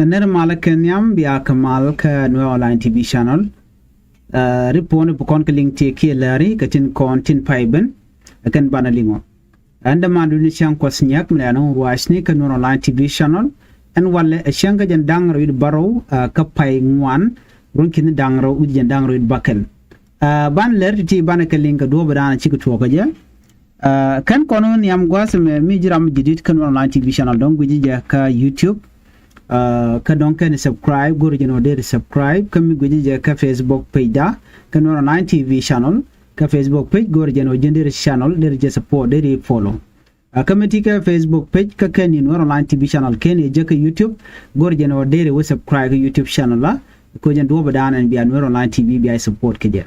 ner malaken yam biya kamal ka Nuer online TV channel ripone bu kon link te ki lari katin kon tin paiben akan banalingo anda mandu ni chang kwasnyak mlano ruashni ka Nuer online TV channel en walle shanga jan dangro id baro ka pai ngwan runkin dangro jan dangro id bakel ban ler ti banaka link do badana chiku to ja kan kono yam gwas me mi jiram jidit kan online TV channel don guji ja ka YouTube ka don kan subscribe gor jeno de subscribe kam mi guji ja ka Facebook page da kan online TV channel ka Facebook page gor jeno jender channel der je support der follow committee ka Facebook page ka kan ni online TV channel ken je ka YouTube gor jeno der wo subscribe YouTube channel la ko jen do badana en biya online TV biya support ke je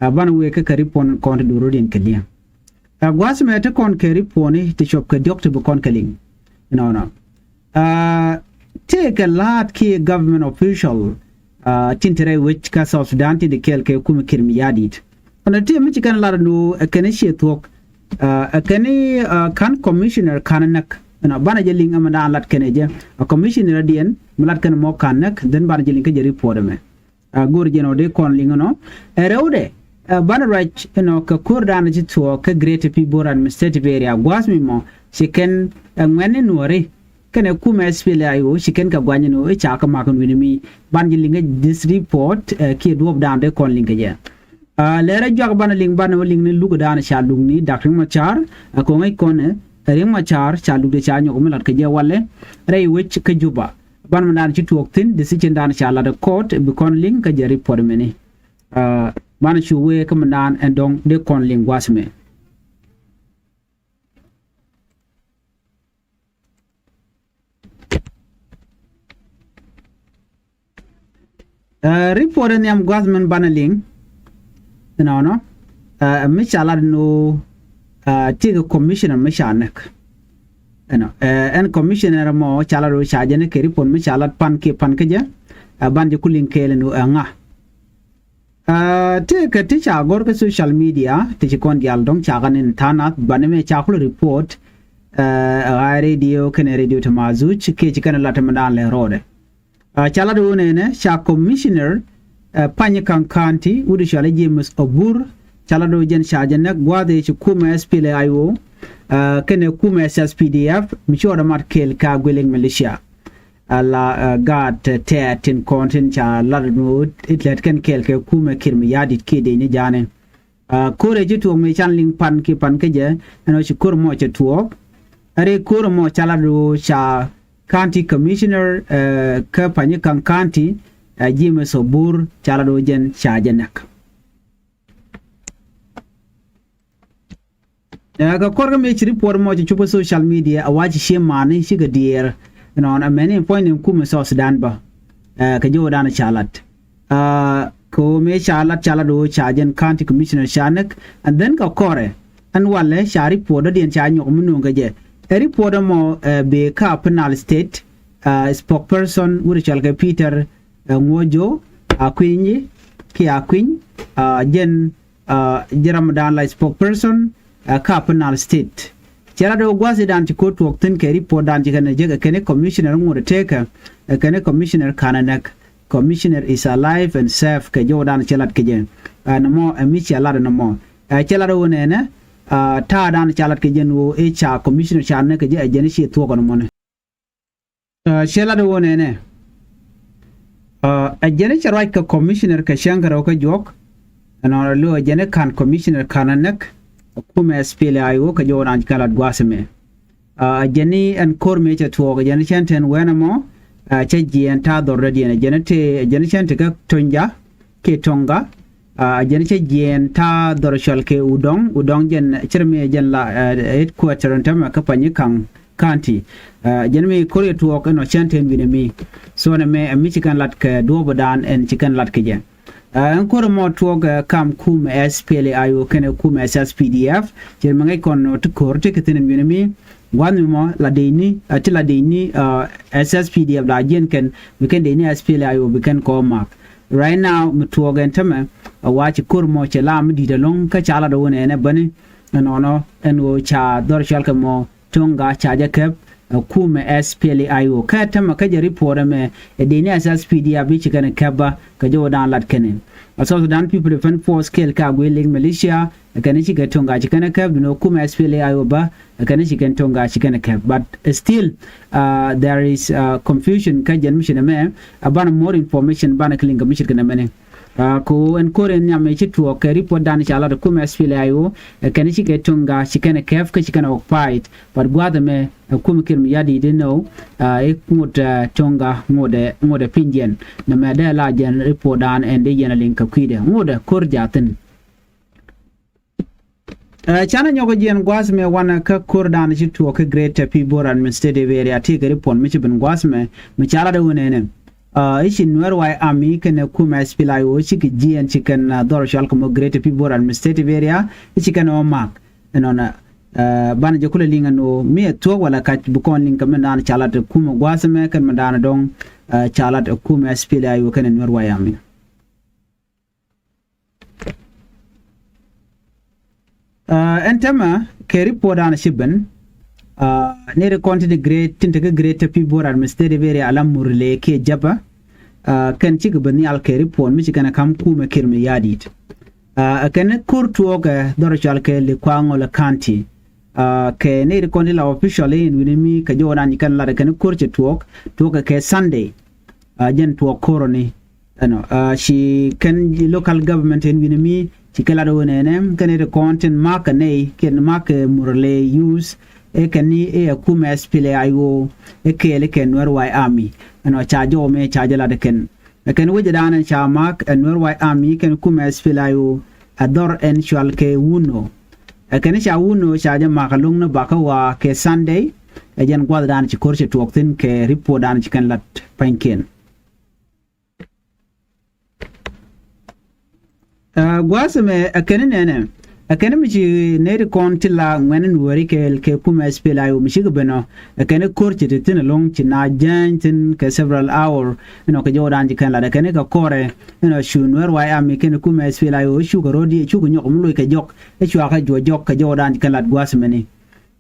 ban we ka ripon kon do rodin ke dia gwas me ta kon ke riponi te shop ka doctor bu kon kaling no take a lot key government official tintere which ka South Sudan ti de kelke kuma kirmi yadit ona te mi kan lar no akane she tok akane kan commissioner kananak na bana jeling amana lat kene je a commissioner dien mulat kan mo kanak den bana jeling ka je report me gor jeno de kon lingono rewde bana right ka kurdan ji to ka great people administrative area gwas mi mo chicken ngene nuore kene kuma spele ayo chicken ka gwanye no e chaka makon winimi banji linga this report ki do down de kon linga je lera jog bana ling ni lugo dana sha lugni dr machar ko ngai kon ring machar cha lugde cha nyo melat ka je walle rei wich ka juba ban man ci toktin decision dana sha la de court bi kon ling ka je report meni bana chu we ka man en dong de kon ling wasme report ni am government banaling no mishala no tiga commissioner mishanak en commissioner mo chala ro chajene ke report mishala pan ke ja bandi kulin kele no nga te ka ti cha gor ka social media ti kon dial dong cha ganin tanat baneme cha kul report radio kene radio tamazuch ke chikana latamana le rode chala do ne cha commissioner panyakan county udi chala James Obur chala do jen shajanak gwade ci kuma SPL ayo kene kuma SSPDF michora markel ka gweleng militia ala gat tetin content cha ladno itlet ken kelke kuma kirmi yadit kede ni jane kore jitu me chanling pan ke je ano ci kurmo ci tuok are kurmo chala do cha county commissioner ka panyakan county James Obur chala do jen shajanak ga korga me chiri por mo chupo social media awaji shemane shiga dier on a many point in kuma South Sudan ba ka jo dana chalat ko me chalat chala do chajen county commissioner shanak and then ka kore and wale shari podo dien chanyo munu ngaje eri podo mo be ka penal state spokesperson uri chalka Peter ngojo akwinyi ki akwiny jen jeramadan la spokesperson ka penal state chala do gwasi dan ci ko tok tin ke report dan ci kana je kene commissioner ngure teka kene commissioner kananak commissioner is alive and safe ke jodan chalat ke je na mo mi chala na mo chala do ne na ta dan chalat ke je no e cha commissioner cha ne ke je jeni shi to kono mon chala do ne jeni cha right ka commissioner ka shangara ka jok na lo jeni kan commissioner kananak kuma SPL ayo ka joran kalat gwasme jeni en korme cha tuo jeni chanten wenamo cha jien ta dorredi ne jeni chante ka tonja ke tonga jeni cha jien ta dorshal ke udong jen chirme jen la headquarter ntama ka panyikan county jeni me kore tuo ka no chanten binemi so ne me michigan lat ka dobodan en chicken lat ke je encore mo tuoga kam kum SPL ayo kene kum SSPDF jermangai kon to korte ketenen binemi wan mo la deini atila deini SSPDF la jen ken we can deini SPL ayo we can call mark right now mutuoga entame wachi kurmo chela mi didalong ka chala do ne bani no en wo cha dor chal ka mo tonga cha jakep kume SPLA-IO ka tama ka je report me deni asas PD abi chikana kaba ka jo dan lat kenen South Sudan People Defense Force kel ka gweling militia kana chika tonga chikana kab no kume SPLA-IO ba kana chika tonga chikana kab but still there is confusion ka jan mission me abana more information bana klinga mission kana mene ko en kore nyame chitu ke report dan chala de kume SPLA-IO kana chika tonga chikana kab ka chikana occupied but gwada me kum kirm yadi de no ngut tonga ngode pinjen na me de la jen report dan en de yen link kwide ngode korjaten chana nyogo jen gwas me wana ka kordan chitu ka great people administrative area ti ga report mi chibin gwas me mi chala de wonene ishi Nuer wai ami kana kuma SPLA-IO chiki jen chicken dor shal como great people administrative area chicken o mark enona bana je kula linga no me to wala ka bukon linga men dan chala de kuma gwas me kan mandana dong chala de kuma SPLA-IO kana Nuer wai ami entama ke report an shiben ne de konti de great tinte ke great people administrative area alam murle ke jaba kan ci gaba ni al ke report mi kana kam ku me kirmi yadit kan kurtu ga dorchal ke le kwango le kanti ke ne de konti la officially in winimi ka jona ni kan la kan kurche tuok ke Sunday jen tuok koroni she can local government in winimi chikala do nenem kan de content mark ne ken mark murle use ekani kuma SPLA-IO ekele ken Nuer wai army chajo me chajala de ken wujadana cha mark Nuer wai army ken kuma SPLA-IO ador en shwal ke wuno cha wuno chaja makalung na bakawa ke Sunday ejen gwadan chi korche tuoktin ke report dan chi kan lat panken gwasme akenene akene mi ne de kontila ngwen wori ke kuma SPLA-IO mi shiga beno akene korche de tin long chi na jantin ke several hour ke jodan ji kan la de kene ka kore shu Nuer wai ami kene kuma SPLA-IO shu go rodi shu go nyok mulo ke jok shu aka jok ke jodan ji kan la gwasme ni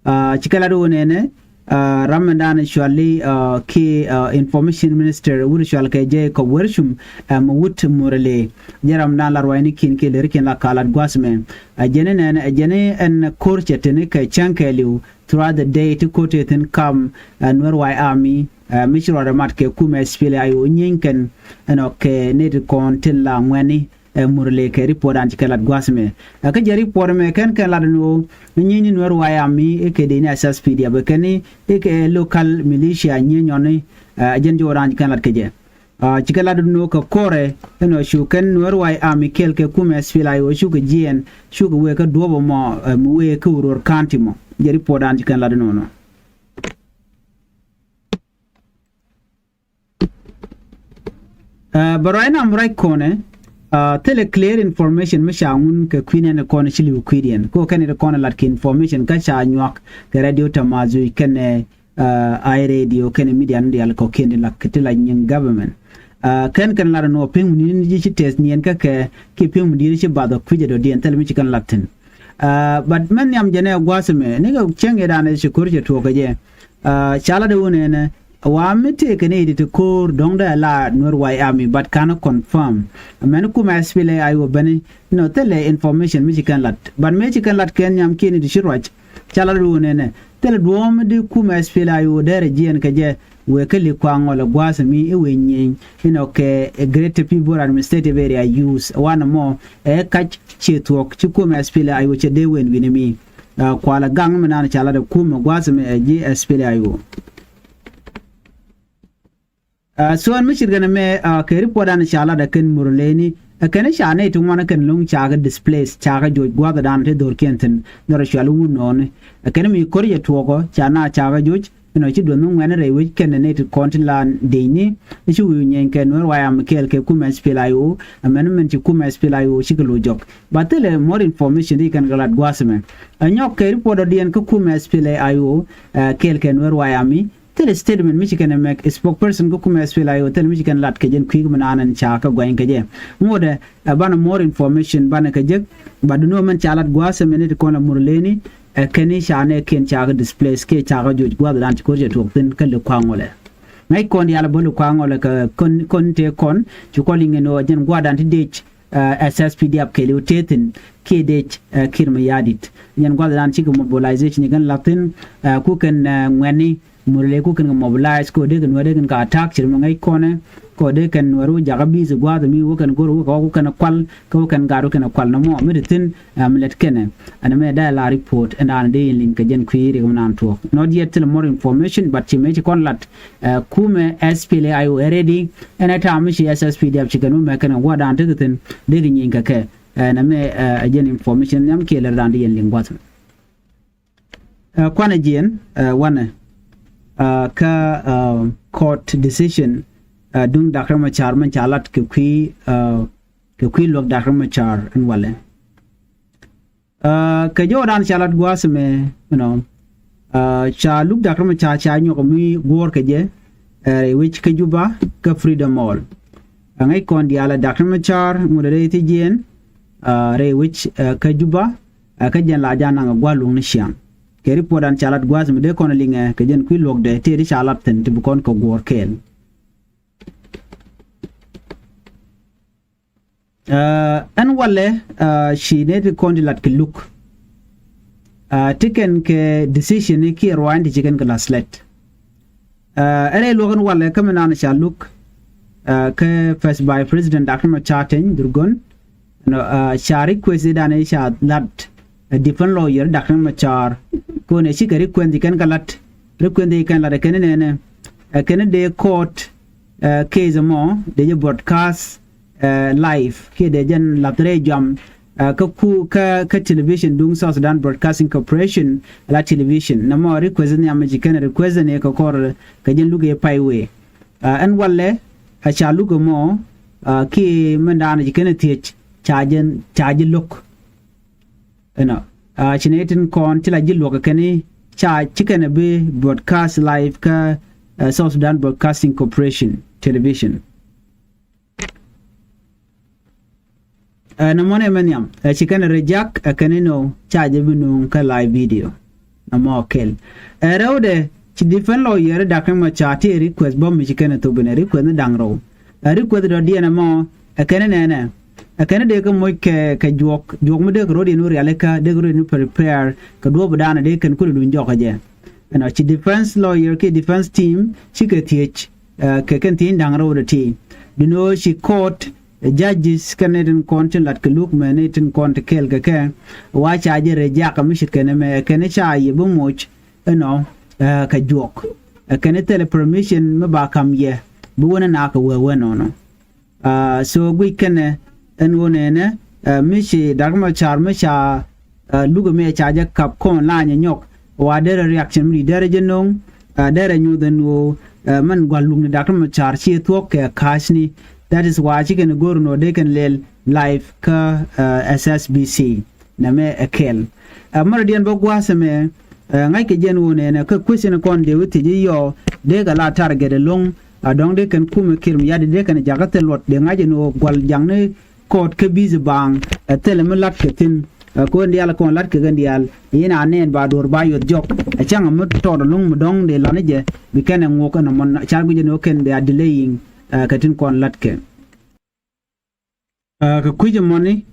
chikala do ne Ramadan shwali ki information minister wuri shwal ke je ko wershum wut murale jaram na larwani kin ke lerken la kalat gwasmen jene en korchetene ke chankeliu throughout the day to quote ten come Nuer wai army mishro ramat ke kuma SPLA-IO nyinken ke net kon tilla ngweni murle ke report an kalat gwasme ka je report me kan kalat no nyini Nuer wai army ke de ni asas PD abekani ke local militia nyonyoni jen joran kalat ke je chikalat no ka kore shu kan Nuer wai army kel ke kuma SPLA-IO shu ke jien shu ke we ka dobo mo we ke uror kantimo je report an kalat no baraina amrai kone tele clear information mishaun ke queen and kone chili queen ko kan de kone lat information ka cha nyak ke radio tamazu ken I radio ken media ndial ko ken la ketela nyin government kan la no ping ni ji test ni ka ke ping di ci bado kuje do den tele mi kan latin but man yam jene gwasme ni ga chenge da ne ci kurje to ga je chala de wone ne wa mite kene edit kor dongda la Nuer wai army but cannot confirm men kuma SPLA-IO bani no tele information mi kan lat but me kan lat ken yam kini di shirwach chala do ne tele duom de kuma SPLA-IO dere jien ka je we kele kwango la gwasmi e wenyin ke great people administrative area use one more kach chetwok ci kuma SPLA-IO che de wen winimi kwala gang menana chala de kuma gwasmi e SPLA-IO so an mishir gana me ke report an shala da ken murleni kene shane tu mana ken long chaga displace chaga joj gwada dan te dor kenten dor shalu non kene mi korye tuogo chana chaga joj ci do no ngene re wi ken ne to continent deini ci wi nyen ken Nuer wai am kel ke kuma SPLA-IO amendment ci kuma SPLA-IO ci gelo jok batele more information di kan galat gwasme anyok ke report dien ko kuma SPLA-IO kel ken Nuer wai ami tele statement Michigan mek spokesperson ko kuma SPLA-IO tele Michigan lat ke jen kwig manan cha ka gwen ke je ngode bana more information bana ke je baduno man chalat gwase menit ko na murleni keni shane ken chaga displays ke chaga juj gwa dan ko je tok tin kan le kwangole ngai kon yala bolu kwangole ka kon te kon ju ko linge no jen gwa dan ti SSPDF ke le tetin ke de kirma yadit nyen gwa dan ci mobilization gan latin ku kan ngani murle ku kan mobilize ko de gan wade kan ka attack ci ngai kone ko de kan waru jaga bi zu gwa mi wo kan goro ko kan kwal ko kan garu kan kwal no mo meditin amlet kene and me da la report and an de link jen query nan to not yet till more information but ci me ci kon lat kume SPLA ayo already and ata mi ci SSPDF ci kanu me kan gwa dan tigitin de nyin ka ke na me jen information yam ke la dan de link wat kwana jen wana ka court decision dung Dr. Machar man chalat ke kui lok Dr. Machar en wale ke jo dan chalat guasme cha luk Dr. Machar cha nyo mi gor ke je which ke juba ke freedom mall ngai kon diala Dr. Machar ngudere ti jen re which ke juba ke jen la jana ngwalung ni siang ke report dan chalat guasme de kon linge ke jen kui lok de ti chalat ten ti kon ko gor kel an wale she need kondilat ke look taken ke decision ki rwandi chicken glasslet ere logan wale kamana sha look ke first by president Dr. Machar durgon shari kwesida sha lat a different lawyer Dr. Machar ko ne shi kari kwendi kan galat rekwendi kan la de kenene kene de court case mo de broadcast live ke de jen latre jam ka television dung South Sudan Broadcasting Corporation la television na mo request ni amaji kan request ne ka kor ka jen luge paiwe an walle a cha lugo mo ki manda na jikene tich charge look chinetin kon tila jillo ka kani cha chikene be broadcast live ka South Sudan Broadcasting Corporation television na mone manyam chicken rejak kanino charge binu ka live video na mo kel erode chi different lawyer Dr. Machar ti request bom chicken to bene request dangro request do dia na mo kanene akane de ko moy ke jok mo de ko de no realeka de ko no prepare ka do bodana de kan kulu dun joka je na chi defense lawyer ke defense team chi ke tich ke kan tin dangro de ti dino chi court judges Canadian content lat ke look manetin kont kel ke wa cha je reja ka mishit kene me kene cha ye bu moch ka jok kene tele permission me ba kam ye bu wona na ka we no so we kene en wona ne mishi Dr. Machar me cha lugo me cha je kap kon la nyok wa de reaction mi de jenong de nyu den wo man gwalung ni Dr. Machar chi tok ke kasni. That is why chicken go no they can lel live ka SSBC na me akel mardian bogwa seme ngai ke jen wone na ka question kon de wuti yo de ga la target long dong de kan kuma kirm ya de kan jagate lot de ngaje no gwal jangne kod ke bizi bang tele me lat ke tin ko ndial kon lat ke gandial yina nen ba dor ba yot jok a changa mo to long mo dong de lanije bi kan ngoko na mon chargu je no ken they are delaying katin kon latke ka kuje moni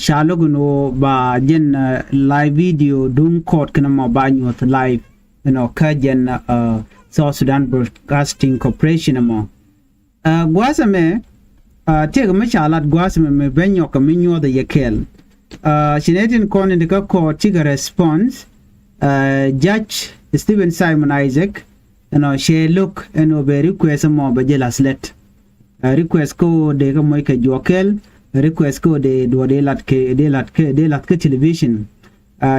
shaloguno ba jen live video dun court kana ma ba nyot live ka jen South Sudan Broadcasting Corporation mo gwasame tega ma shalat gwasame me benyo ka minyo the yakel shinetin kon in the court tiga response Judge Stephen Simon Isaac she look be request mo ba jela slet request ko de ko moy ke jokel request ko de do de lat ke television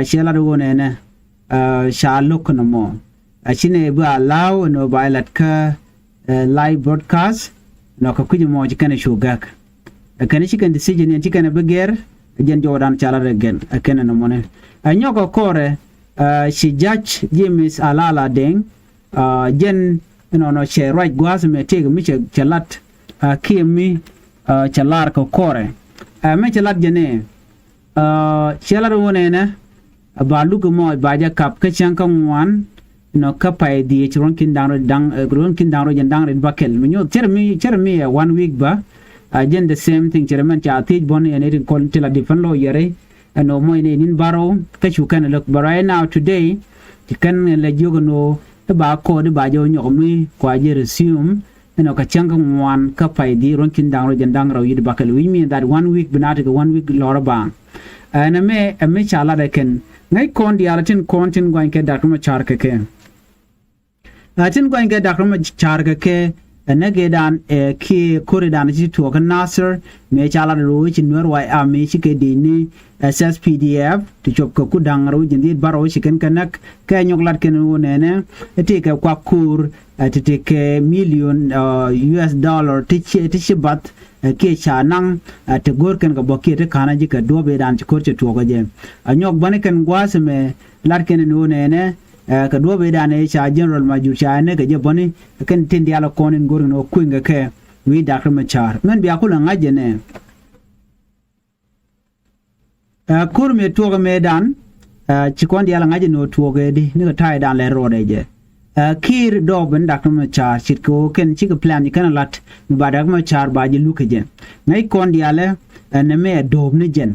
she la do ne sha look no mo chine ba allow no ba lat ka live broadcast no ka kuji mo jikane shugak kan shi kan decision yan jikane beger jen jodan chala regen akene no mone anyoko kore she judge James Alala deng jen no she right gwas me teg mi chalat kimi chalar ko kore me chalat jene chalar wone na ba lu ko mo ba ja kap ka chang ka wan no ka pai di chron kin dang ro jan dang ren bakel mi nyo chermi 1 week ba again the same thing chairman cha tej bon and it kon tela different law yare and no mo in baro ka chu kan look but right now today kan la jogo no ba ko de ba jo nyom ni kwa je resume no ka chang wan ka pai di ron kin dang ro jan dang ro yid bakel we mean that 1 week banata 1 week lora bang and me chala de ken ngai kon di alatin kontin going ke dakma char ke atin going ke dakma char ke nage dan ki koridan ji to kan nasir me chala ro chi Nuer wa ame chi ke dini SSPDF ti chop ko kudang ro jindi baro chi ken kanak ka nyoglat ken wonene ti ke kwa kur ti ke million US dollar ti chi bat ke chanang te gor ken ga bokke te kana ji ka dobe dan ci korche to ga je anyok bane ken gwasme lar ken no ne ka dobe dan e cha general major cha ne ga je bone ken tin dia la konin gor no kwinga ke wi da ka machar men biya kula ngaje ne kur me to ga me dan ci kon dia la ngaje no to ga di ne ga tai dan le ro de je kir doben dakam machar chit ko ken chi plan ni kana lat ba dak machar ba ji luke je ngai kon diale ne me dob ni jen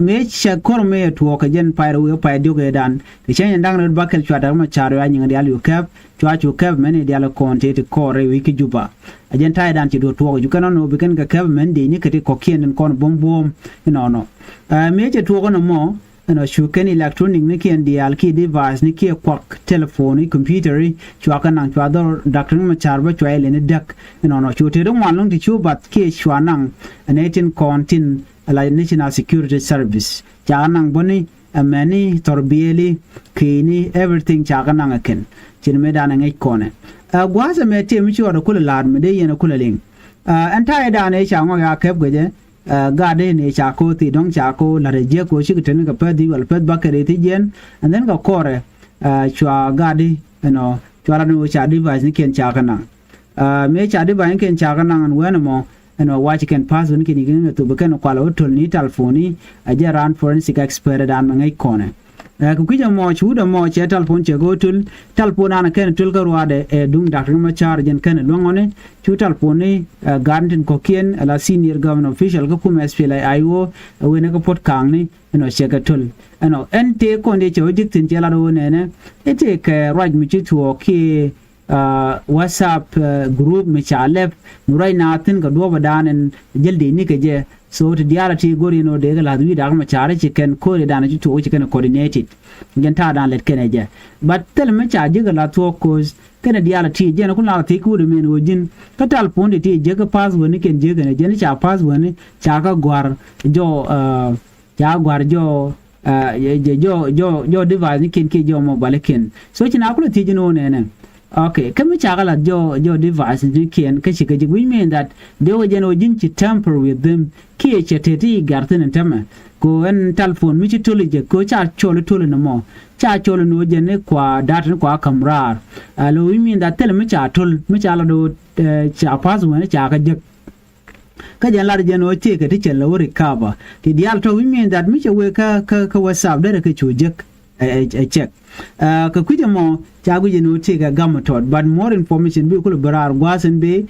me cha kor me to ka jen pa ro pa dio ge dan ke chen dang ro bakel chwa dak machar ya ngi dial yu kap chwa chu kap men dial kon te ko re wi ki juba ajen tai dan ti do to ju kana no bi ken ga kap men de ni ke ko kien kon bom bom no me che to ko no mo no shuken electronic ni kien dial ki device ni ki kwak telephone computer chwa kan chwa do doctor ma charba chwa le ni dak no chute do wan ti chu bat ki chwa nang anetin kontin ala national security service cha nang boni amani torbieli kini everything cha kan nang ken chin me dan ngai kone gwaza me te mi chwa do kula lad me de yena kula ling entire dan e cha ngo ya kep geje gade ne cha ko ti dong cha ko la reje ko shi ten ga pa di wal pa ba kare ti jen and then ga kore chwa gade no chwa la no cha device ni ken cha kana me cha device ken cha kana an wen mo no watch can pass when ken igin to be ken kwala otol ni telephone aje ran forensic expert dan ngai kone ku kija mo chuda mo che telefon che go tul telefon ana ken tul ga ruade dung daktar ma char jen ken longone chu telefon ni garantin ko kien ala senior government official ko kuma SPLI IO wena ko pot kang ni no che ga tul no ente ko ne che ojik tin che la do ne ete ke raj mi chi to ki WhatsApp group mi chalep nurai na tin ga do badan en jeldi ni ke je so to diality gori no de la wi da ma chare chicken ko re dana to chicken coordinated ngenta dan let kene je but tel ma cha je la to cause kene diality je na kula ti ku de men wojin ka tal ponde ti je ka pass woni ken je ne je ni cha pass woni cha ka gwar jo device ni ken ke jo mobile ken so china kula ti je no ne okay kami chagala jo device ni ken ka chika ji we mean that they were jeno jinchi tamper with them ki cheteti garten tama ko en telephone mi chitoli je ko cha cholo tolo no mo cha cholo no je ne kwa data kwa kamrar lo we mean that tel mi cha tol mi cha la do cha pass wona cha ka je ka jan la jeno che ka ti chelo recover ti dial to we mean that mi che we ka WhatsApp da ka chujek check ka kuje mo chagu je no te ga gamatod but more information bi ko barar gwasen be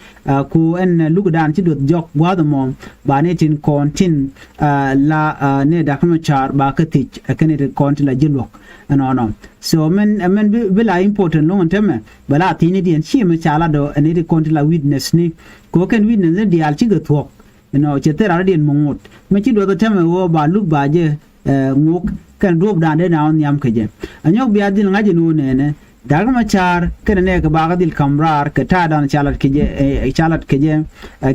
ko en lukdan ci dot jok gwado mo ba ne tin kontin la ne da kama char ba ka ti akane de kontin la jilok no so men bi la important no nteme bala tini dien chi me chala do ne de kontin la witness ni ko ken witness ne dial ci ga thok no che tera dien mongot me ci do teme wo ba luk ba je ngok kan rob dan de na on yam keje anyok bi adil ngaje no ne daga machar kan ne ka baga dil kamrar ka ta dan chalat keje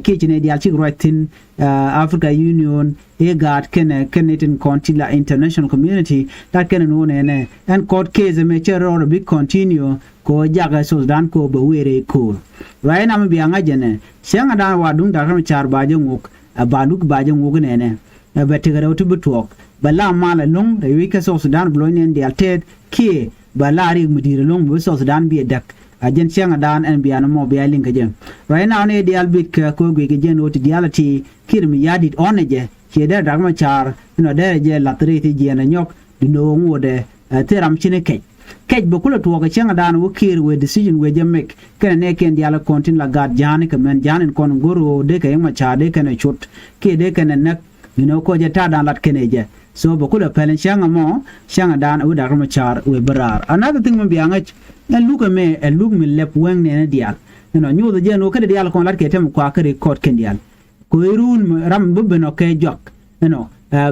kichine dial chi roitin Africa Union egat kenetin kontila international community that can no ne and court case me chero big continue ko jaga so dan ko be were ko right na bi ngaje ne senga dan wa dun daga machar ba je ngok baluk ba je ngok ne betigara to betok bala mala long the week so Sudan bloinen the alted ki bala ri mudira long bo so Sudan bi dak ajen chianga dan en biana mo bi alin kaje right now ne the albit ko gwe ge no to diality kirmi yadit oneje che da dagma char no da je latriti je na nyok no ngode teram chine kech bokula tuwa changa dan wo kir we decision we je make kana ne ken diala kontin la gad jani ka men janin kon goro de ka yema cha de kana chut ke de kana nak ko je ta dan lat kene je so bokula pelen changa mo changa dan u dar machar we barar another thing mbi anga look me lep weng ne dial nyu de je no ka dial kon lat ke tem kwa ka record ken dial ko irun ram bubbe no ke jok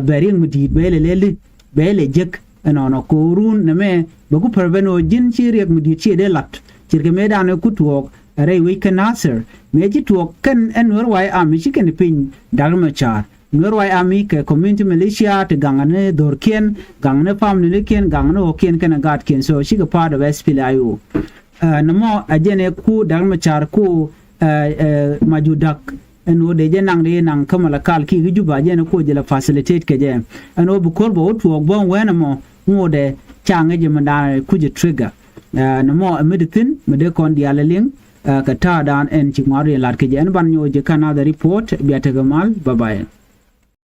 berin mudi bele jek no korun na me bagu perveno jin chiriek mudi chi de lat chirke me dan ku tuok re we kan answer me ji tuok kan enwer wai am chi ken pin dagma char nwer wai ami ke community militia te gangane dorkien gangane family ken gangane okien ken gat ken so chi ka part of SPLIO no mo ajene ku dagma char ku majudak eno de je nang kamala kal ki juba je ko je la facilitate ke je eno bu korbo tuok bon wena mo ngode change je manda ku je trigger no mo medicine mede kon diala ling ka ta dan en chi ngari lat ke je en ban nyo je kana da report biata gamal bye bye